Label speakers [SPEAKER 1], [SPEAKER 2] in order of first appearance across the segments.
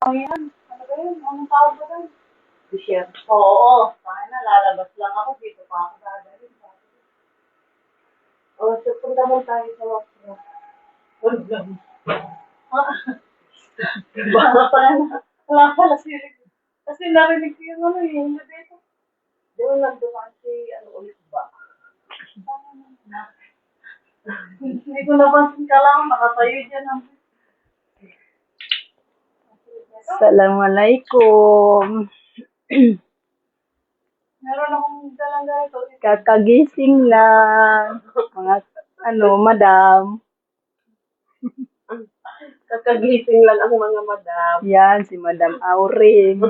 [SPEAKER 1] Ayan, ano ba yun? Anong tawag ba doon? Desierto. Oo, sana lalabas lang ako dito pa ako dadalhin. O, so punta mo tayo sa Wakra. Wala. Ah, baka pala na. Wala pala silig. Kasi narinig ko yung ano yung dito. Doon nagdumaan si ano ulit ba? Hindi ko napansin ka lang, nakatayo dyan.
[SPEAKER 2] Assalamualaikum.
[SPEAKER 1] Meron akong dalang ganito.
[SPEAKER 2] Kakagising lang. Mga, madam.
[SPEAKER 1] Kakagising lang ang mga madam.
[SPEAKER 2] Yan, si Madam Auring.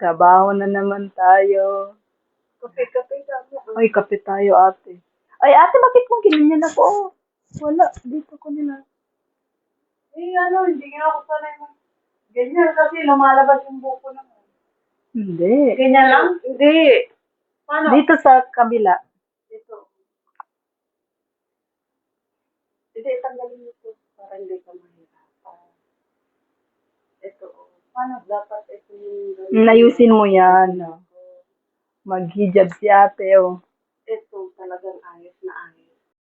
[SPEAKER 2] Trabaho na naman tayo.
[SPEAKER 1] Kape-kape sabi.
[SPEAKER 2] Ay, kape tayo, ate. Ay, ate, bakit mo ginanyan ako? Wala, dito ko nila.
[SPEAKER 1] Eh, ano, hindi nga ako sanay mag... Ganyan kasi lumalabas yung buko naman.
[SPEAKER 2] Hindi.
[SPEAKER 1] Ganyan lang? Hindi. Paano?
[SPEAKER 2] Dito sa kabila.
[SPEAKER 1] Dito. Hindi, tanggalin mo ito para hindi ka mahirapan. Ito. Paano dapat ito yung...
[SPEAKER 2] Nayusin mo yan. Maghijab si ate, oh.
[SPEAKER 1] Ito talagang